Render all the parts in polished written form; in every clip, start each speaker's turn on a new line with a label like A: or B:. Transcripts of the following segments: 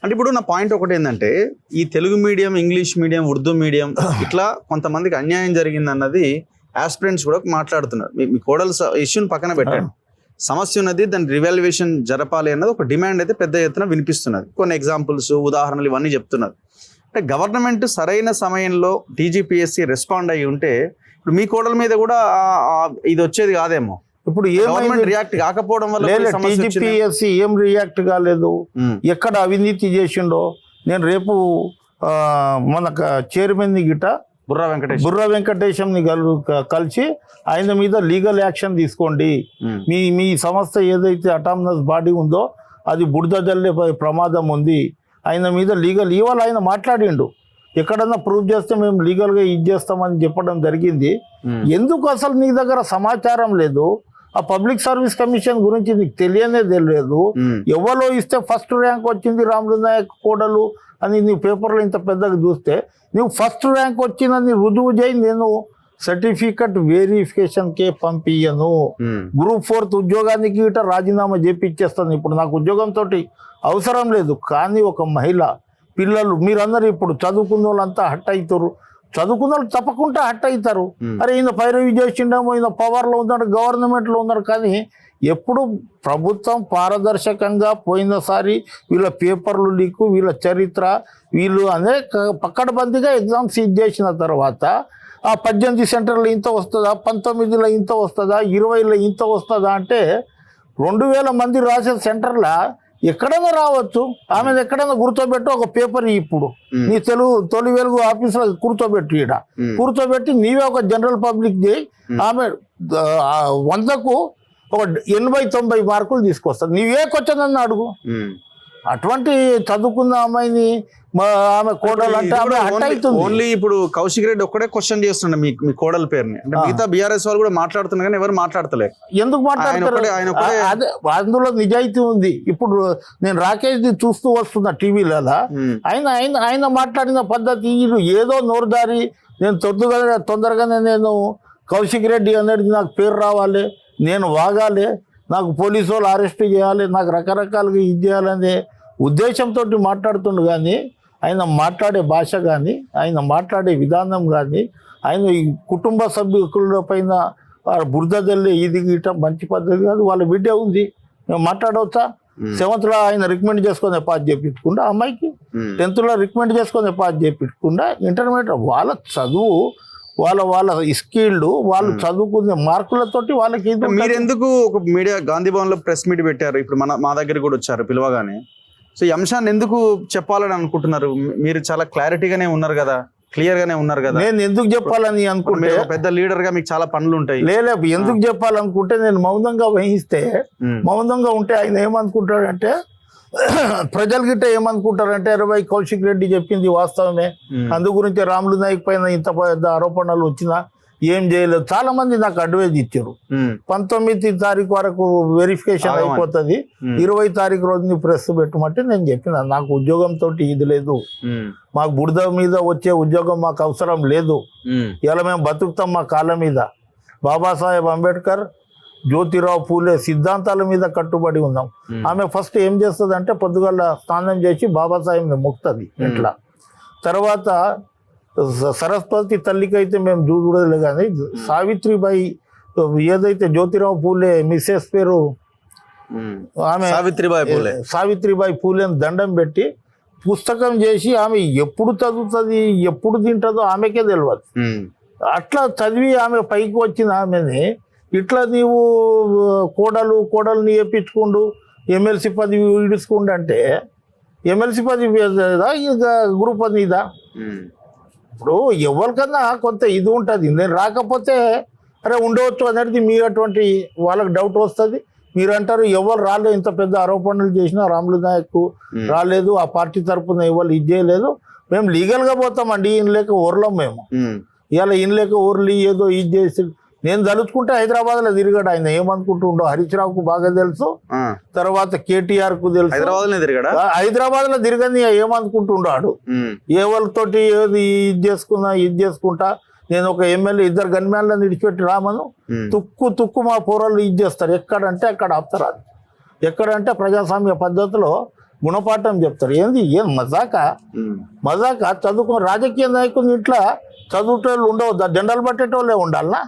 A: అంటే ఇప్పుడు నా పాయింట్ ఒకటి ఏంటంటే ఈ Telugu medium, English medium, Urdu medium ఇట్లా కొంతమందికి అన్యాయం జరిగింది అన్నది ఆస్పిరెంట్స్ కూడా మాట్లాడుతున్నారు. మీ కోడల ఇష్యూని పక్కన పెట్టండి, సమస్య ఉన్నది, దాని రివాల్యుయేషన్ జరపాలి అన్నది ఒక డిమాండ్ అయితే పెద్ద ఎత్తున వినిపిస్తున్నది. కొన్ని ఎగ్జాంపుల్స్, ఉదాహరణలు ఇవన్నీ చెప్తున్నారు. అంటే గవర్నమెంట్ సరైన సమయంలో టీజీపీఎస్సీ రెస్పాండ్ అయ్యి ఉంటే ఇప్పుడు మీ కోడల మీద కూడా ఇది వచ్చేది కాదేమో.
B: ఇప్పుడు
A: గవర్నమెంట్ రియాక్ట్ కాకపోవడం వల్ల
B: టీజీపీఎస్సీ ఏం రియాక్ట్ కాలేదు, ఎక్కడ అవినీతి చేసిండో. నేను రేపు మన చైర్మన్ గిట బుర్రా వెంకటేశంని కలిసి ఆయన మీద లీగల్ యాక్షన్ తీసుకోండి. మీ సంస్థ ఏదైతే అటానమస్ బాడీ ఉందో అది బురద జల్లే ప్రమాదం ఉంది, ఆయన మీద లీగల్ ఇవాళ ఆయన మాట్లాడిండు. ఎక్కడన్నా ప్రూవ్ చేస్తే మేము లీగల్గా ఇది చేస్తామని చెప్పడం జరిగింది. ఎందుకు అసలు నీ దగ్గర సమాచారం లేదు? ఆ పబ్లిక్ సర్వీస్ కమిషన్ గురించి నీకు తెలియనే తెలియదు. ఎవరో ఇస్తే ఫస్ట్ ర్యాంక్ వచ్చింది రాములు నాయక్ కోడలు అని నీ పేపర్లో ఇంత పెద్దగా చూస్తే నువ్వు ఫస్ట్ ర్యాంక్ వచ్చిందని రుజువు చేయి, నేను సర్టిఫికెట్ వెరిఫికేషన్కే పంపించను. గ్రూప్ 4 ఉద్యోగానికి ఇట రాజీనామా చేపిచ్చేస్తాను. ఇప్పుడు నాకు ఉద్యోగంతో అవసరం లేదు. కానీ ఒక మహిళ, పిల్లలు, మీరందరూ ఇప్పుడు చదువుకున్న వాళ్ళంతా హట్ అవుతారు. చదువుకున్న వాళ్ళు తప్పకుండా హట్ అవుతారు. అరే ఈయన పైరవి చేసిండేమో, ఈయన పవర్లో ఉన్నాడు, గవర్నమెంట్లో ఉన్నాడు. కానీ ఎప్పుడు ప్రభుత్వం పారదర్శకంగా, పోయినసారి వీళ్ళ పేపర్లు లీకు, వీళ్ళ చరిత్ర, వీళ్ళు అనే పక్కడబందిగా ఎగ్జామ్స్ ఇది చేసిన తర్వాత ఆ 18 సెంటర్లో ఇంత వస్తుందా, 19లో ఇంత వస్తుందా, 20లో ఇంత వస్తుందా అంటే 2000 మంది రాసే సెంటర్లో ఎక్కడైనా రావచ్చు. ఆమెను ఎక్కడైనా కూర్చోబెట్టి ఒక పేపర్ ఇప్పుడు నీ తొలి వెలుగు ఆఫీసులో కూర్చోబెట్టి, ఈడ కూర్చోబెట్టి నీవే ఒక జనరల్ పబ్లిక్ చేయి. ఆమె 100కు ఒక 80-90 మార్కులు తీసుకొస్తారు. నీవే క్వశ్చన్ అని అడుగు. అటువంటి చదువుకున్న అమ్మాయిని ఆమె కోడలు అంటే ఆమె హట్ అవుతుంది.
A: ఓన్లీ ఇప్పుడు కౌశిక్ రెడ్డి ఒక్కడే క్వశ్చన్ చేస్తుండే మీ కోడల పేరుని. అంటే మిగతా బీఆర్ఎస్ వాళ్ళు కూడా మాట్లాడుతున్నారు కానీ ఎవరు మాట్లాడతలేరు.
B: ఎందుకు మాట్లాడతారు? అదే అందులో నిజాయితీ ఉంది. ఇప్పుడు నేను రాకేష్ చూస్తూ వస్తున్నా టీవీలో, ఆయన మాట్లాడిన పద్ధతి ఏదో నోరుదారి, నేను తొందరగానే నేను కౌశిక్ రెడ్డి అనేది నాకు పేరు రావాలి, నేను వాగాలి, నాకు పోలీసు వాళ్ళు అరెస్ట్ చేయాలి, నాకు రకరకాలుగా ఇది చేయాలనే ఉద్దేశంతో మాట్లాడుతుండు. కానీ ఆయన మాట్లాడే భాష కానీ, ఆయన మాట్లాడే విధానం కానీ, ఆయన ఈ కుటుంబ సభ్యుల పైన బురద జల్లే ఇది గీయటం మంచి పద్ధతి కాదు. వాళ్ళ బిడ్డ ఉంది, మేము మాట్లాడవచ్చా? 7th ఆయన రికమెండ్ చేసుకొని పాస్ చేయించకుండా, అమ్మాయికి 10th రికమెండ్ చేసుకొని పాస్ చేయించకుండా, ఇంటర్మీడియట్ వాళ్ళ చదువు, వాళ్ళ స్కిల్డ్, వాళ్ళు చదువుకునే మార్కులతోటి వాళ్ళకి.
A: మీరు ఎందుకు ఒక మీడియా గాంధీ భవన్లో ప్రెస్ మీట్ పెట్టారు? ఇప్పుడు మా దగ్గర కూడా వచ్చారు పిలవగానే. సో ఈ అంశాన్ని ఎందుకు చెప్పాలని అనుకుంటున్నారు? మీరు చాలా క్లారిటీగానే ఉన్నారు కదా, క్లియర్ గానే ఉన్నారు కదా.
B: నేను ఎందుకు చెప్పాలని అనుకుంటే,
A: పెద్ద లీడర్ గా మీకు చాలా పనులు ఉంటాయి.
B: లేదు, ఎందుకు చెప్పాలనుకుంటే నేను మౌనంగా వహిస్తే, మౌనంగా ఉంటే ఆయన ఏమనుకుంటాడంటే, ప్రజలు గిట్ట ఏమనుకుంటారంటే, అరే కౌశిక్ రెడ్డి చెప్పింది వాస్తవమే, అందు గురించి రాములు నాయక్ పైన ఇంత పెద్ద ఆరోపణలు వచ్చినా ఏం చేయలేదు. చాలా మంది నాకు అడ్వైజ్ ఇచ్చారు. 19 తారీఖు వరకు వెరిఫికేషన్ అయిపోతుంది, 20 తారీఖు రోజుని ప్రెస్ పెట్టమంటే నేను చెప్పిన, నాకు ఉద్యోగంతో ఇది లేదు, మాకు బురద మీద వచ్చే ఉద్యోగం మాకు అవసరం లేదు. ఇలా మేము బతుకుతాం మా కాళ్ళ మీద. బాబాసాహెబ్ అంబేద్కర్, జ్యోతిరావు పూలే సిద్ధాంతాల మీద కట్టుబడి ఉన్నాం. ఆమె ఫస్ట్ ఏం చేస్తుంది అంటే పొద్దుగల స్నానం చేసి బాబాసాహెబ్ని మొక్కుతుంది ఇంట్లో. తర్వాత సరస్వతి తల్లికి అయితే మేము చూడలేదు, కానీ సావిత్రిబాయి ఏదైతే జ్యోతిరావు పూలే మిస్సెస్ పేరు, ఆమె సావిత్రిబాయి పూలేని దండం పెట్టి పుస్తకం చేసి ఆమె ఎప్పుడు చదువుతుంది, ఎప్పుడు తింటుందో ఆమెకే తెలియదు. అట్లా చదివి ఆమె పైకి వచ్చిన ఆమెని ఇట్లా నీవు కోడల్ని వేయించుకుండు, ఎమ్మెల్సీ పదవి ఇడుచుకుండు అంటే ఎమ్మెల్సీ పదవి ఇక గ్రూప్ ఇదా? ఇప్పుడు ఎవరికన్నా కొంత ఇది ఉంటుంది. నేను రాకపోతే అరే ఉండవచ్చు అనేది మీ అటువంటి వాళ్ళకి డౌట్ వస్తుంది. మీరు అంటారు ఎవరు రాలేదు, ఇంత పెద్ద ఆరోపణలు చేసినా రాములు నాయక్ రాలేదు, ఆ పార్టీ తరఫున ఎవరు ఇది చేయలేదు, మేము లీగల్గా పోతామండి, ఈయన లేక ఊర్లం మేము. ఇలా ఈయన లేక ఊర్లు ఏదో ఇది చేసి నేను తలుచుకుంటే హైదరాబాద్లో తిరిగాడు. ఆయన ఏమనుకుంటుండో హరీష్ రావుకు బాగా తెలుసు, తర్వాత కేటీఆర్ కు తెలుసు. హైదరాబాద్లో తిరగని ఏమనుకుంటున్నాడు, ఎవరితోటి ఏది ఇది చేసుకుంటా నేను ఒక ఎమ్మెల్యే 2 గన్మ్యాన్లను విడిచిపెట్టి రామను తుక్కు మా పోరాళ్ళు ఇది చేస్తారు. ఎక్కడంటే అక్కడ ఆపుతారు. అది ఎక్కడంటే ప్రజాస్వామ్య పద్ధతిలో గుణపాఠం చెప్తారు. ఏంది ఏం మజాక చదువుకో రాజకీయ నాయకుని ఇంట్లో చదువుటోళ్ళు ఉండవద్దా? జెండాలు పట్టేటోళ్ళే ఉండాలనా?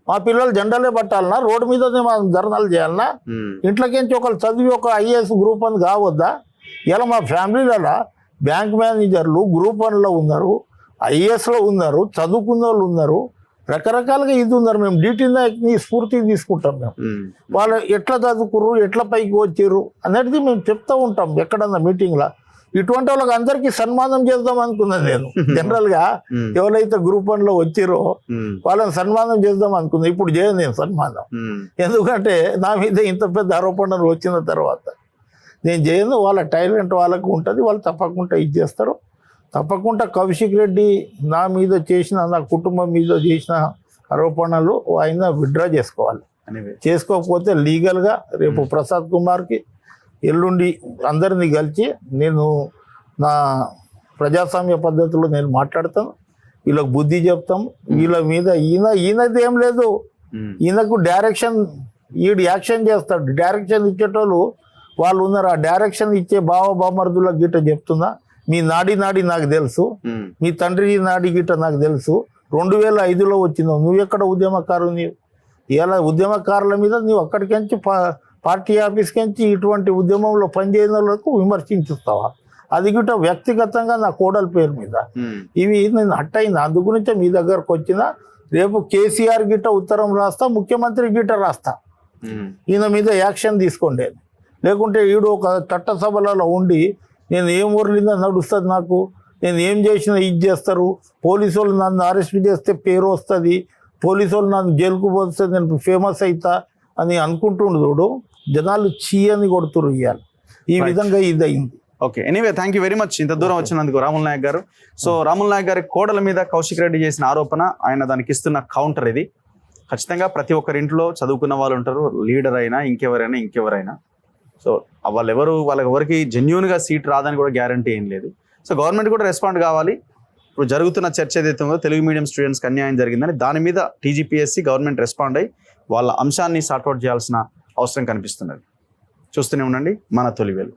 B: మా పిల్లలు జెండాలే పట్టాలనా? రోడ్డు మీదనే మనం ధర్నాలు చేయాలనా? ఇంట్లోకించి ఒకరు చదివి ఒక ఐఏఎస్ గ్రూప్ అని కావద్దా? ఇలా మా ఫ్యామిలీలలో బ్యాంక్ మేనేజర్లు గ్రూప్ 1లో ఉన్నారు, ఐఏఎస్లో ఉన్నారు, చదువుకున్న వాళ్ళు ఉన్నారు, రకరకాలుగా ఇది ఉన్నారు. మేము డీటీ నాయక్ని స్ఫూర్తి తీసుకుంటాం. మేము వాళ్ళు ఎట్లా చదువుకుర్రు, ఎట్లా పైకి వచ్చారు అనేది మేము చెప్తూ ఉంటాం ఎక్కడన్నా మీటింగ్లో. ఇటువంటి వాళ్ళకి అందరికీ సన్మానం చేద్దాం అనుకున్నాను నేను. జనరల్గా ఎవరైతే గ్రూప్ 1లో వచ్చారో వాళ్ళని సన్మానం చేద్దాం అనుకున్నాను. ఇప్పుడు చేయను నేను సన్మానం, ఎందుకంటే నా మీద ఇంత పెద్ద ఆరోపణలు వచ్చిన తర్వాత నేను చేయను. వాళ్ళ టాలెంట్ వాళ్ళకు ఉంటుంది, వాళ్ళు తప్పకుండా ఇది చేస్తారు. తప్పకుండా కౌశిక్ రెడ్డి నా మీద చేసిన, నా కుటుంబం మీద చేసిన ఆరోపణలు ఆయన విత్డ్రా చేసుకోవాలి. చేసుకోకపోతే లీగల్గా రేపు ప్రసాద్ కుమార్కి ఎల్లుండి అందరినీ కలిసి నేను నా ప్రజాస్వామ్య పద్ధతిలో నేను మాట్లాడతాను, వీళ్ళకి బుద్ధి చెప్తాం. వీళ్ళ మీద ఈయనది ఏం లేదు, ఈయనకు డైరెక్షన్, ఈడు యాక్షన్ చేస్తాడు. డైరెక్షన్ ఇచ్చేటోళ్ళు వాళ్ళు ఉన్నారు. ఆ డైరెక్షన్ ఇచ్చే బామర్దుల గిట్ట చెప్తున్నా, మీ నాడి నాకు తెలుసు, మీ తండ్రి నాడి గిట్ట నాకు తెలుసు. 2005లో వచ్చినావు, నువ్వెక్కడ ఉద్యమకారు? నీవు ఇలా ఉద్యమకారుల మీద నువ్వు అక్కడికించి పార్టీ ఆఫీస్కించి ఇటువంటి ఉద్యమంలో పనిచేయని వాళ్ళకు విమర్శించుస్తావా? అది గిట్ట వ్యక్తిగతంగా నా కోడల పేరు మీద ఇవి నేను అట్టయింది. అందు గురించే మీ దగ్గరకు వచ్చిన. రేపు కేసీఆర్ గిట్ట ఉత్తరం రాస్తా, ముఖ్యమంత్రి గిట్ట రాస్తా, ఈయన మీద యాక్షన్ తీసుకోండి. లేకుంటే ఈడు ఒక చట్టసభలలో ఉండి నేను ఏం ఊర్లిందా నడుస్తుంది, నాకు నేను ఏం చేసినా ఇది చేస్తారు, పోలీసు వాళ్ళు నన్ను అరెస్ట్ చేస్తే పేరు వస్తుంది, పోలీసు వాళ్ళు నన్ను జైలుకు పోతే నేను ఫేమస్ అవుతా అని అనుకుంటుండదు. జనాలు చీయని కొడుతురు ఇవ్వాలి. ఈ విధంగా ఇది అయింది.
A: Okay, anyway thank you very much ఇంత దూరం వచ్చినందుకు రాముల్ నాయక్ గారు. సో రాముల్ నాయక్ గారి కోడల మీద కౌశిక్ రెడ్డి చేసిన ఆరోపణ, ఆయన దానికి ఇస్తున్న కౌంటర్ ఇది. ఖచ్చితంగా ప్రతి ఒక్కరింట్లో చదువుకున్న వాళ్ళు ఉంటారు, లీడర్ అయినా ఇంకెవరైనా. సో వాళ్ళెవరికి జెన్యూన్గా సీట్ రాదని కూడా గ్యారంటీ ఏం లేదు. సో గవర్నమెంట్ కూడా రెస్పాండ్ కావాలి. ఇప్పుడు జరుగుతున్న చర్చ ఏదైతే ఉందో తెలుగు మీడియం స్టూడెంట్స్కి అన్యాయం జరిగిందని, దాని మీద టీజీపీఎస్సీ గవర్నమెంట్ రెస్పాండ్ అయ్యి వాళ్ళ అంశాన్ని సార్ట్అవుట్ చేయాల్సిన అవసరం కనిపిస్తున్నది. చూస్తూనే ఉండండి మన తొలివేలు.